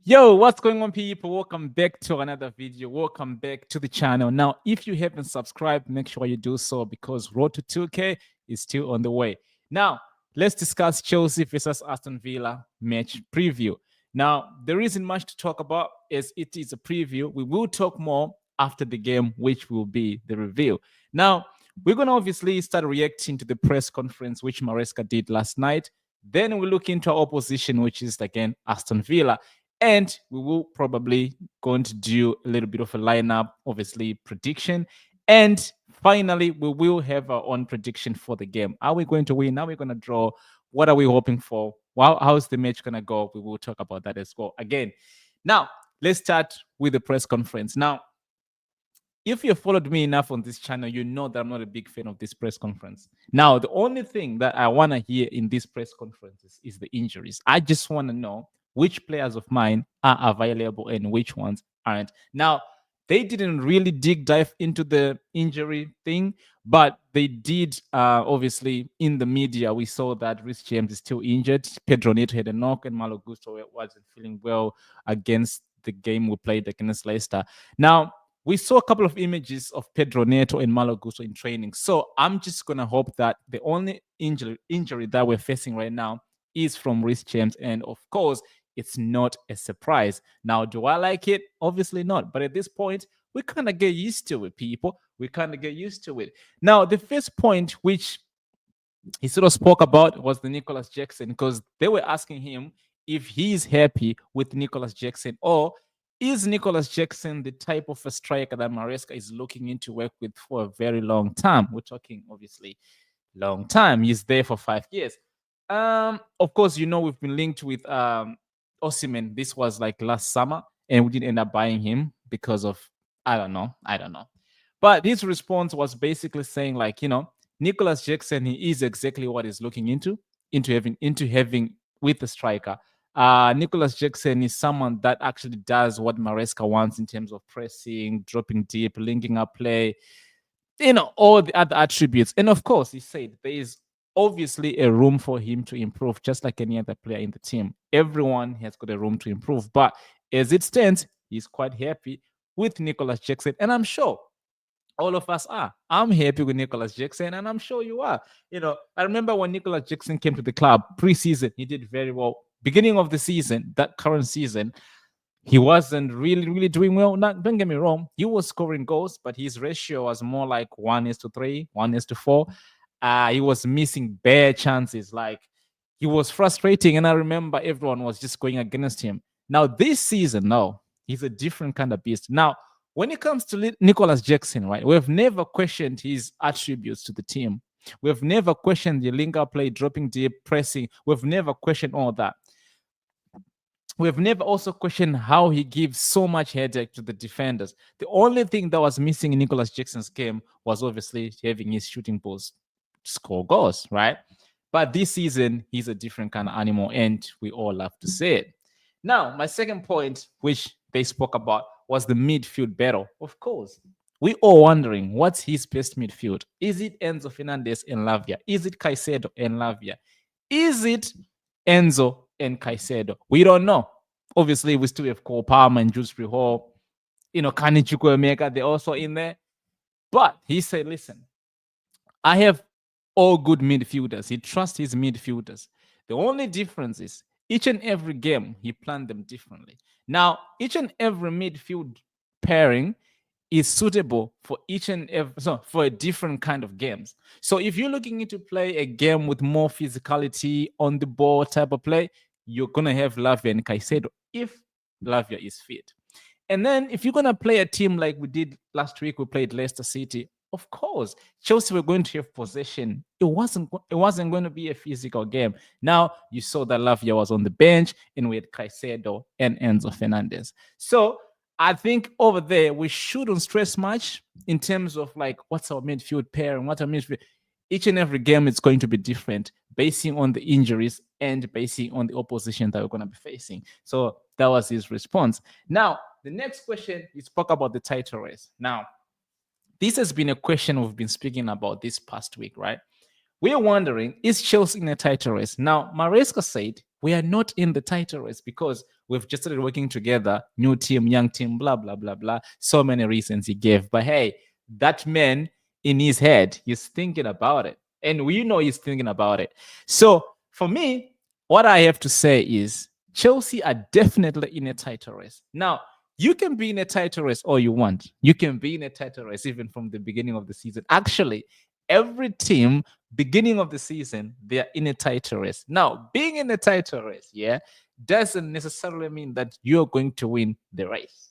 Yo, what's going on, people? Welcome back to another video. Welcome back to the channel. Now, if you haven't subscribed, make sure you do so because Road to 2K is still on the way. Now, let's discuss Chelsea versus Aston Villa match preview. Now, there isn't much to talk about as it is a preview. We will talk more after the game, which will be the review. Now, we're going to obviously start reacting to the press conference, which Maresca did last night. Then we look into our opposition, which is again Aston Villa. And we will probably going to do a little bit of a lineup, obviously prediction. And finally, we will have our own prediction for the game. Are we going to win? Are we going to draw? What are we hoping for? Well, how's the match going to go? We will talk about that as well. Again, now let's start with the press conference. Now, if you followed me enough on this channel, you know that I'm not a big fan of this press conference. Now, the only thing that I want to hear in these press conferences is the injuries. I just want to know which players of mine are available and which ones aren't. Now, they didn't really dive into the injury thing, but they did. Obviously, in the media, we saw that Rhys James is still injured. Pedro Neto had a knock, and Malo Gusto wasn't feeling well against the game we played against Leicester. Now, we saw a couple of images of Pedro Neto and Malo Gusto in training. So I'm just going to hope that the only injury that we're facing right now is from Rhys James. And of course, it's not a surprise. Now, do I like it? Obviously not. But at this point, we kind of get used to it, people. We kind of get used to it. Now, the first point, which he sort of spoke about, was the Nicholas Jackson, because they were asking him if he's happy with Nicholas Jackson, or is Nicholas Jackson the type of a striker that Maresca is looking into work with for a very long time? We're talking obviously long time. He's there for 5 years. Of course, you know we've been linked with Osimhen. This was like last summer, and we didn't end up buying him because of I don't know. But his response was basically saying like, Nicholas Jackson, he is exactly what he's looking into having with the striker. Nicholas Jackson is someone that actually does what Maresca wants in terms of pressing, dropping deep, linking up play, all the other attributes. And of course, he said there is obviously a room for him to improve, just like any other player in the team. Everyone has got a room to improve. But as it stands, he's quite happy with Nicholas Jackson. And I'm sure all of us are. I'm happy with Nicholas Jackson, and I'm sure you are. I remember when Nicholas Jackson came to the club preseason, he did very well. Beginning of the season, that current season, he wasn't really doing well. Not, don't get me wrong, he was scoring goals, but his ratio was more like 1:3, 1:4. He was missing bare chances. Like, he was frustrating, and I remember everyone was just going against him. Now this season, no, he's a different kind of beast. Now, when it comes to Nicholas Jackson, right, we've never questioned his attributes to the team. We've never questioned the link up play, dropping deep, pressing. We've never questioned all that. We've never also questioned how he gives so much headache to the defenders. The only thing that was missing in Nicholas Jackson's game was obviously having his shooting balls score goals, right? But this season, he's a different kind of animal, and we all love to say it. Now, my second point, which they spoke about, was the midfield battle. Of course, we all wondering what's his best midfield. Is it Enzo Fernandez and Lavia? Is it Caicedo and Lavia? Is it Enzo and Caicedo? We don't know. Obviously, we still have Cole Palmer and Jules Hall. Kani Chukwuemeka, they're also in there. But he said, listen, I have all good midfielders. He trusts his midfielders. The only difference is each and every game, he planned them differently. Now, each and every midfield pairing is suitable for each and every for a different kind of games. So if you're looking to play a game with more physicality on the ball type of play, you're gonna have Lavia and Caicedo if Lavia is fit. And then if you're gonna play a team like we did last week, we played Leicester City. Of course, Chelsea were going to have possession. It wasn't going to be a physical game. Now you saw that Lavia was on the bench, and we had Caicedo and Enzo Fernandez. So I think over there we shouldn't stress much in terms of like what's our midfield pair and what our midfield. Each and every game is going to be different, basing on the injuries and basing on the opposition that we're going to be facing. So that was his response. Now the next question, he spoke about the title race. Now, this has been a question we've been speaking about this past week, right? We're wondering, is Chelsea in a title race? Now, Maresca said we are not in the title race because we've just started working together, new team, young team, blah, blah, blah, blah. So many reasons he gave. But hey, that man in his head, he's thinking about it. And we know he's thinking about it. So for me, what I have to say is Chelsea are definitely in a title race. Now, you can be in a title race all you want. You can be in a title race even from the beginning of the season. Actually, every team, beginning of the season, they are in a title race. Now, being in a title race, yeah, doesn't necessarily mean that you're going to win the race.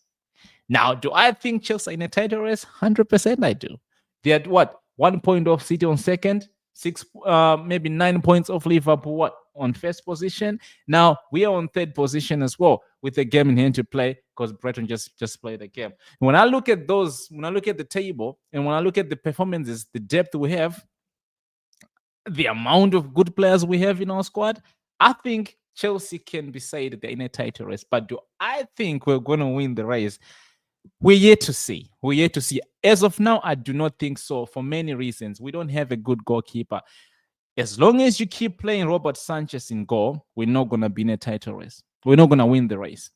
Now, do I think Chelsea are in a title race? 100% I do. They're at what? 1 point off City on second, maybe 9 points off Liverpool what on first position. Now we are on third position as well with a game in hand to play because Brighton just played the game. When I look at those, when I look at the table, and when I look at the performances, the depth we have, the amount of good players we have in our squad, I think Chelsea can be said they're in a title race. But do I think we're going to win the race? We're yet to see. We're yet to see. As of now, I do not think so for many reasons. We don't have a good goalkeeper. As long as you keep playing Robert Sanchez in goal, we're not going to be in a title race. We're not going to win the race.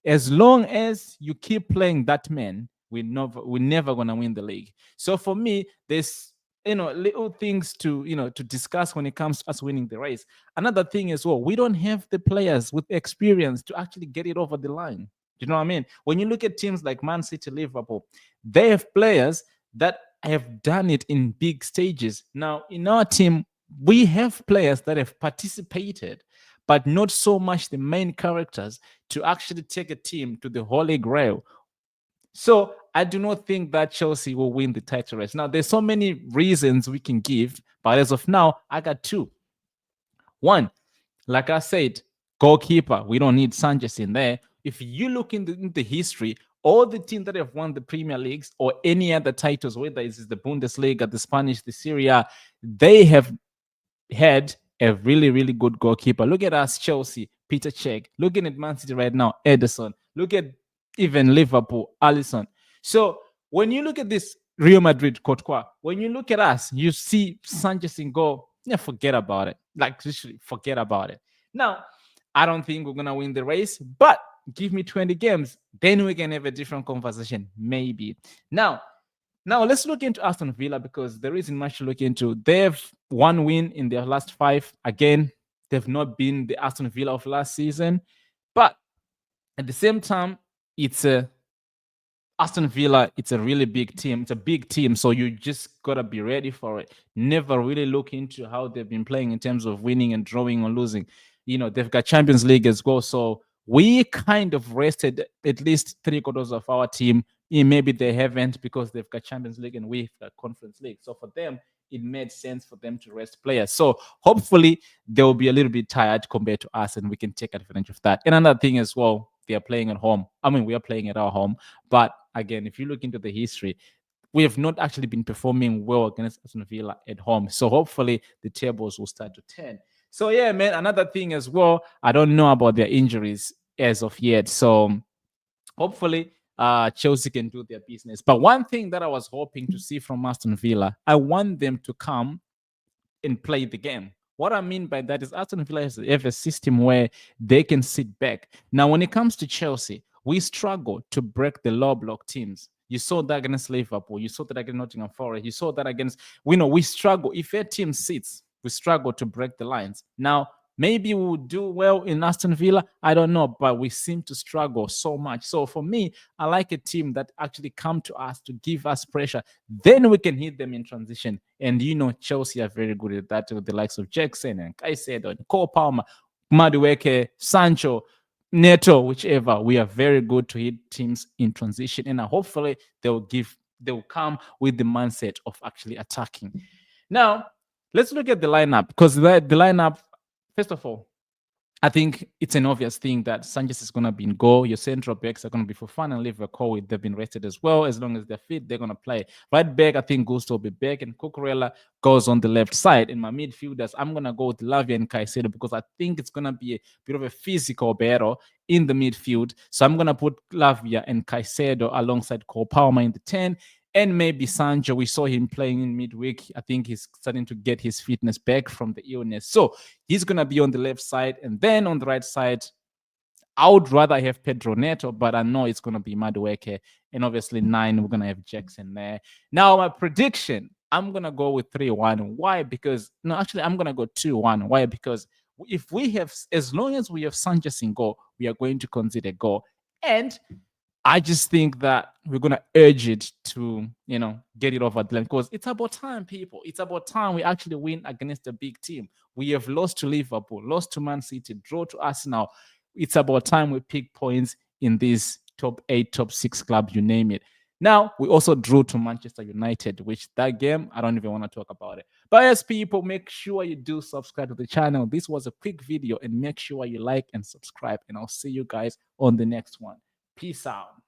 As long as you keep playing that man, we're never going to win the league. So for me, there's little things to discuss when it comes to us winning the race. Another thing as well, we don't have the players with experience to actually get it over the line. You know what I mean? When you look at teams like Man City, Liverpool, they have players that have done it in big stages. Now, in our team, we have players that have participated, but not so much the main characters to actually take a team to the holy grail. So I do not think that Chelsea will win the title race. Now, there's so many reasons we can give, but as of now, I got two. One, like I said, goalkeeper. We don't need Sanchez in there. If you look in the history, all the teams that have won the Premier Leagues or any other titles, whether it's the Bundesliga, the Spanish, the Serie A, they have had a really, really good goalkeeper. Look at us, Chelsea, Peter Cech. Looking at Man City right now, Ederson. Look at even Liverpool, Alisson. So when you look at this Real Madrid, Courtois, when you look at us, you see Sanchez in goal. Yeah, forget about it. Like, literally, forget about it. Now, I don't think we're going to win the race, but give me 20 games. Then we can have a different conversation, maybe. Now let's look into Aston Villa because there isn't much to look into. They have one win in their last five. Again, they've not been the Aston Villa of last season, but at the same time, it's a Aston Villa, it's a really big team. It's a big team, so you just gotta be ready for it. Never really look into how they've been playing in terms of winning and drawing or losing. They've got Champions League as well, so we kind of rested at least three-quarters of our team. Maybe they haven't because they've got Champions League and we've got Conference League. So for them, it made sense for them to rest players. So hopefully they'll be a little bit tired compared to us, and we can take advantage of that. And another thing as well, they are playing at home. I mean, we are playing at our home, but again, if you look into the history, we have not actually been performing well against Aston Villa at home. So hopefully the tables will start to turn. So yeah, man, another thing as well, I don't know about their injuries as of yet. So hopefully Chelsea can do their business. But one thing that I was hoping to see from Aston Villa, I want them to come and play the game. What I mean by that is Aston Villa have a system where they can sit back. Now, when it comes to Chelsea, we struggle to break the low block teams. You saw that against Liverpool. You saw that against Nottingham Forest. You saw that against, we struggle. If a team sits, we struggle to break the lines. Now, maybe we will do well in Aston Villa. I don't know, but we seem to struggle so much. So for me, I like a team that actually come to us to give us pressure. Then we can hit them in transition. And Chelsea are very good at that with the likes of Jackson and Caicedo and Cole Palmer, Madueke, Sancho, Neto, whichever. We are very good to hit teams in transition. And hopefully they'll come with the mindset of actually attacking. Now, let's look at the lineup because the lineup, first of all, I think it's an obvious thing that Sanchez is going to be in goal. Your central backs are going to be Fofana and Liverpool. They've been rested as well. As long as they're fit, they're going to play. Right back, I think Gusto will be back, and Cucurella goes on the left side. In my midfielders, I'm going to go with Lavia and Caicedo because I think it's going to be a bit of a physical battle in the midfield. So I'm going to put Lavia and Caicedo alongside Cole Palmer in the 10. and maybe Sancho. We saw him playing in midweek. I think he's starting to get his fitness back from the illness. So he's going to be on the left side. And then on the right side, I would rather have Pedro Neto, but I know it's going to be Madueke. And obviously, 9, we're going to have Jackson there. Now, my prediction, I'm going to go with 3-1. Why? Because, no, actually, I'm going to go 2-1. Why? Because if we have, as long as we have Sanchez in goal, we are going to concede a goal. And I just think that we're going to urge it to, get it over the line because it's about time, people. It's about time we actually win against a big team. We have lost to Liverpool, lost to Man City, draw to Arsenal. It's about time we pick points in these top 8, top 6 clubs, you name it. Now, we also drew to Manchester United, which that game, I don't even want to talk about it. But yes, people, make sure you do subscribe to the channel. This was a quick video, and make sure you like and subscribe. And I'll see you guys on the next one. Peace out.